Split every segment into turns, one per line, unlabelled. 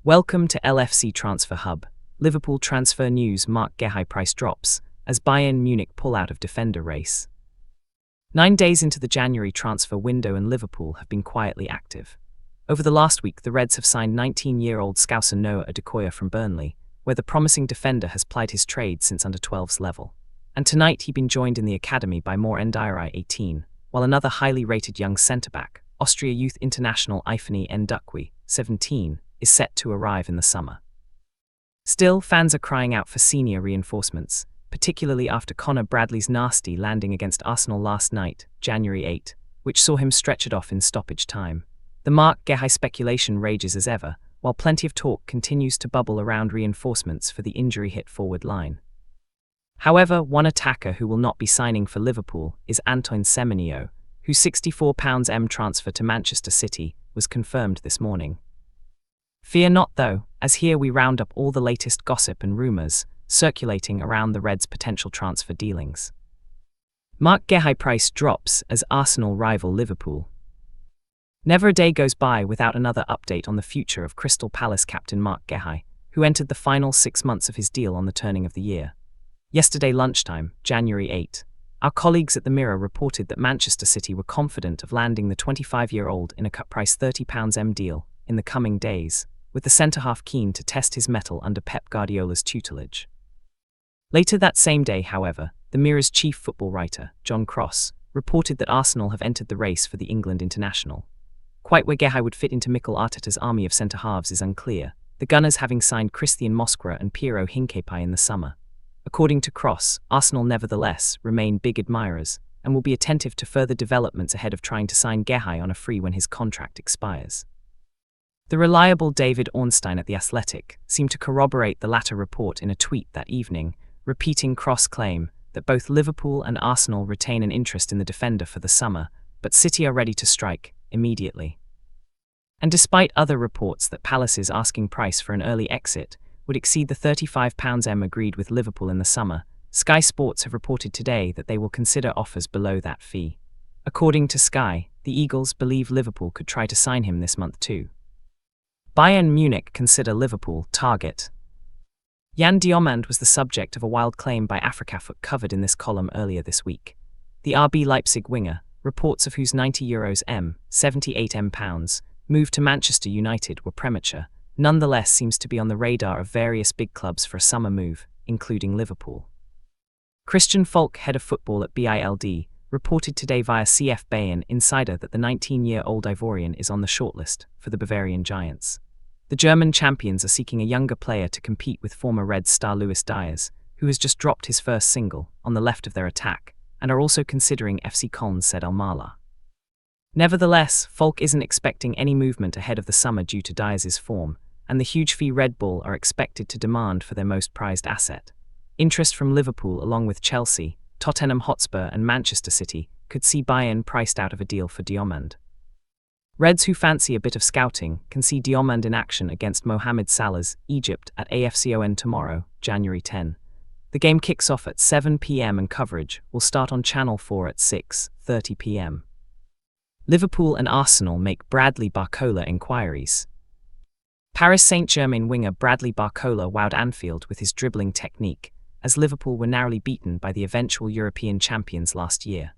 Welcome to LFC Transfer Hub. Liverpool transfer news: Mark Guehi price drops as Bayern Munich pull out of defender race. 9 days into the January transfer window and Liverpool have been quietly active. Over the last week, the Reds have signed 19-year-old Scouser Noah Adekoya from Burnley, where the promising defender has plied his trade since under-12s level. And tonight he'd been joined in the academy by Mor Ndiaye, 18, while another highly rated young centre-back, Austria youth international Ifeanyi Ndukwe, 17, is set to arrive in the summer. Still, fans are crying out for senior reinforcements, particularly after Connor Bradley's nasty landing against Arsenal last night, January 8, which saw him stretchered off in stoppage time. The Mark Guehi speculation rages as ever, while plenty of talk continues to bubble around reinforcements for the injury-hit forward line. However, one attacker who will not be signing for Liverpool is Antoine Semenyo, whose £64 transfer to Manchester City was confirmed this morning. Fear not though, as here we round up all the latest gossip and rumours circulating around the Reds' potential transfer dealings. Mark Guehi price drops as Arsenal rival Liverpool. Never a day goes by without another update on the future of Crystal Palace captain Mark Guehi, who entered the final 6 months of his deal on the turning of the year. Yesterday lunchtime, January 8, our colleagues at the Mirror reported that Manchester City were confident of landing the 25-year-old in a cut-price £30 deal in the coming days, with the centre-half keen to test his mettle under Pep Guardiola's tutelage. Later that same day, however, the Mirror's chief football writer, John Cross, reported that Arsenal have entered the race for the England international. Quite where Guehi would fit into Mikel Arteta's army of centre-halves is unclear, the Gunners having signed Christian Moskwa and Piero Hincapié in the summer. According to Cross, Arsenal nevertheless remain big admirers and will be attentive to further developments ahead of trying to sign Guehi on a free when his contract expires. The reliable David Ornstein at The Athletic seemed to corroborate the latter report in a tweet that evening, repeating Cross' claim that both Liverpool and Arsenal retain an interest in the defender for the summer, but City are ready to strike immediately. And despite other reports that Palace's asking price for an early exit would exceed the £35 agreed with Liverpool in the summer, Sky Sports have reported today that they will consider offers below that fee. According to Sky, the Eagles believe Liverpool could try to sign him this month too. Bayern Munich consider Liverpool target. Jan Diomande was the subject of a wild claim by Africafoot covered in this column earlier this week. The RB Leipzig winger, reports of whose €90 £78 move to Manchester United were premature, nonetheless seems to be on the radar of various big clubs for a summer move, including Liverpool. Christian Falk, head of football at BILD, reported today via CF Bayern Insider that the 19-year-old Ivorian is on the shortlist for the Bavarian Giants. The German champions are seeking a younger player to compete with former Reds star Luis Diaz, who has just dropped his first single, on the left of their attack, and are also considering FC Köln's Said Almala. Nevertheless, Falk isn't expecting any movement ahead of the summer due to Diaz's form, and the huge fee Red Bull are expected to demand for their most prized asset. Interest from Liverpool along with Chelsea, Tottenham Hotspur and Manchester City could see Bayern priced out of a deal for Diomande. Reds who fancy a bit of scouting can see Diomande in action against Mohamed Salah's Egypt at AFCON tomorrow, January 10. The game kicks off at 7 p.m. and coverage will start on Channel 4 at 6:30 p.m. Liverpool and Arsenal make Bradley Barcola inquiries. Paris Saint-Germain winger Bradley Barcola wowed Anfield with his dribbling technique, as Liverpool were narrowly beaten by the eventual European champions last year.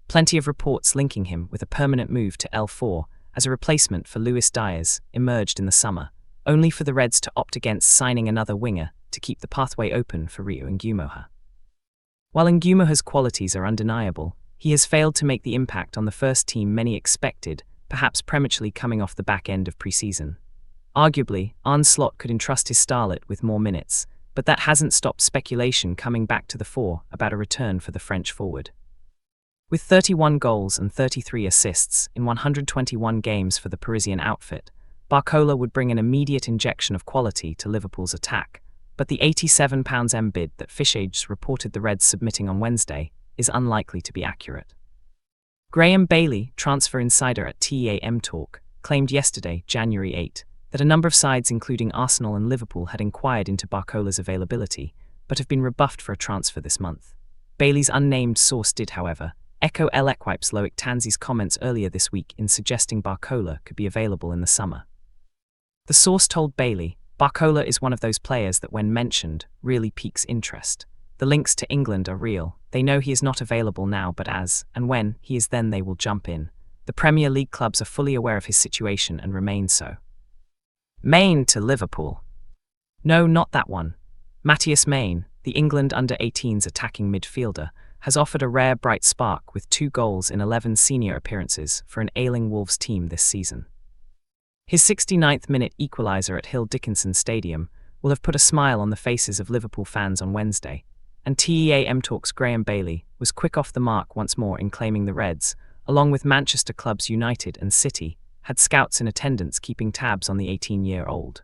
Plenty of reports linking him with a permanent move to L4 as a replacement for Luis Diaz emerged in the summer, only for the Reds to opt against signing another winger to keep the pathway open for Rio Ngumoha. While Ngumoha's qualities are undeniable, he has failed to make the impact on the first team many expected, perhaps prematurely coming off the back end of pre-season. Arguably, Arne Slot could entrust his starlet with more minutes, but that hasn't stopped speculation coming back to the fore about a return for the French forward. With 31 goals and 33 assists in 121 games for the Parisian outfit, Barcola would bring an immediate injection of quality to Liverpool's attack, but the £87 bid that Fishage reported the Reds submitting on Wednesday is unlikely to be accurate. Graham Bailey, transfer insider at TEAM Talk, claimed yesterday, January 8, that a number of sides including Arsenal and Liverpool had inquired into Barcola's availability, but have been rebuffed for a transfer this month. Bailey's unnamed source did, however, echo El Equipes Loic Tanzi's comments earlier this week in suggesting Barcola could be available in the summer. The source told Bailey, Barcola is one of those players that when mentioned, really piques interest. The links to England are real. They know he is not available now, but as, and when, he is, then they will jump in. The Premier League clubs are fully aware of his situation and remain so. Maine to Liverpool. No, not that one. Matthias Maine, the England under-18s attacking midfielder, has offered a rare bright spark with 2 goals in 11 senior appearances for an ailing Wolves team this season. His 69th minute equaliser at Hill Dickinson Stadium will have put a smile on the faces of Liverpool fans on Wednesday, and TEAM Talk's Graham Bailey was quick off the mark once more in claiming the Reds, along with Manchester clubs United and City, had scouts in attendance keeping tabs on the 18-year-old.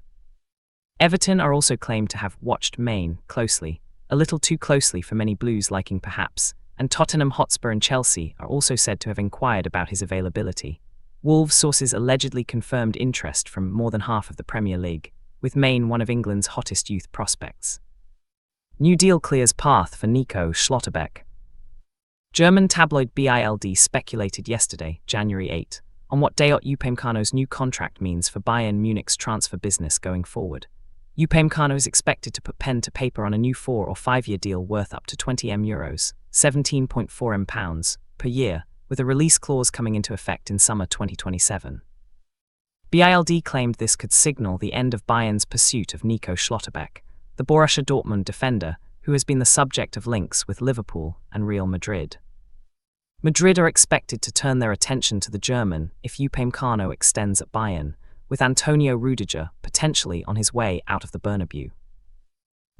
Everton are also claimed to have watched Maine closely, a little too closely for many Blues' liking perhaps, and Tottenham Hotspur and Chelsea are also said to have inquired about his availability. Wolves sources allegedly confirmed interest from more than half of the Premier League, with Maine one of England's hottest youth prospects. New deal clears path for Nico Schlotterbeck. German tabloid Bild speculated yesterday, January 8, on what Dayot Upamecano's new contract means for Bayern Munich's transfer business going forward. Upamecano is expected to put pen to paper on a new 4 or 5 year deal worth up to €20, £17.4 per year, with a release clause coming into effect in summer 2027. Bild claimed this could signal the end of Bayern's pursuit of Nico Schlotterbeck, the Borussia Dortmund defender who has been the subject of links with Liverpool and Real Madrid. Madrid are expected to turn their attention to the German if Upamecano extends at Bayern, with Antonio Rudiger potentially on his way out of the Bernabeu.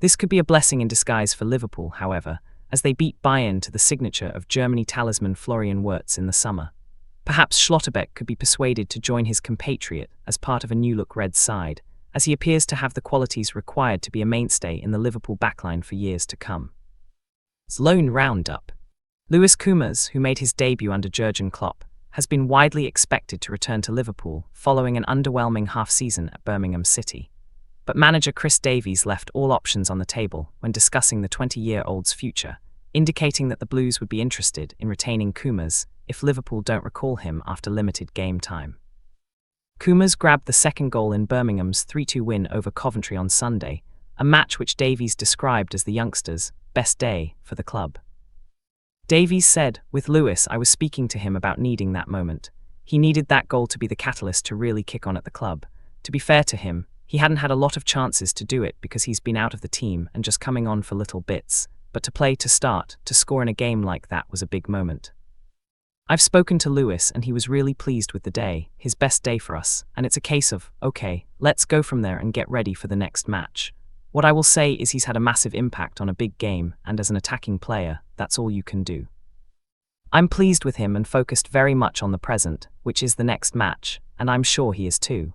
This could be a blessing in disguise for Liverpool, however, as they beat Bayern to the signature of Germany talisman Florian Wirtz in the summer. Perhaps Schlotterbeck could be persuaded to join his compatriot as part of a new-look Reds side, as he appears to have the qualities required to be a mainstay in the Liverpool backline for years to come. Loan roundup. Louis Koumars, who made his debut under Jurgen Klopp, has been widely expected to return to Liverpool following an underwhelming half-season at Birmingham City. But manager Chris Davies left all options on the table when discussing the 20-year-old's future, indicating that the Blues would be interested in retaining Koumars if Liverpool don't recall him after limited game time. Koumars grabbed the second goal in Birmingham's 3-2 win over Coventry on Sunday, a match which Davies described as the youngsters' best day for the club. Davies said, "With Lewis, I was speaking to him about needing that moment. He needed that goal to be the catalyst to really kick on at the club. To be fair to him, he hadn't had a lot of chances to do it because he's been out of the team and just coming on for little bits, but to play to start, to score in a game like that was a big moment. I've spoken to Lewis and he was really pleased with the day, his best day for us, and it's a case of, okay, let's go from there and get ready for the next match. What I will say is he's had a massive impact on a big game, and as an attacking player, that's all you can do. I'm pleased with him and focused very much on the present, which is the next match, and I'm sure he is too."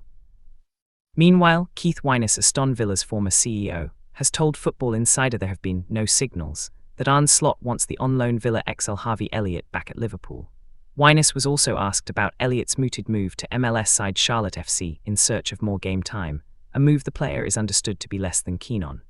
Meanwhile, Keith Wyness, Aston Villa's former CEO, has told Football Insider there have been no signals that Arne Slot wants the on-loan Villa XL Harvey Elliott back at Liverpool. Wyness was also asked about Elliott's mooted move to MLS side Charlotte FC in search of more game time, a move the player is understood to be less than keen on.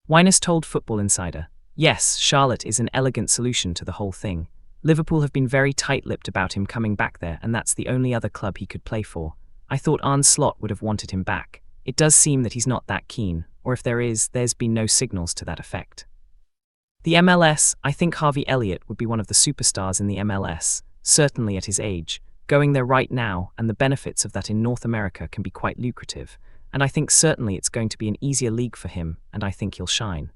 Wyness told Football Insider, "Yes, Charlotte is an elegant solution to the whole thing. Liverpool have been very tight-lipped about him coming back there, and that's the only other club he could play for. I thought Arne Slot would have wanted him back. It does seem that he's not that keen, or if there is, there's been no signals to that effect. The MLS, I think Harvey Elliott would be one of the superstars in the MLS, certainly at his age, going there right now, and the benefits of that in North America can be quite lucrative, and I think certainly it's going to be an easier league for him, and I think he'll shine."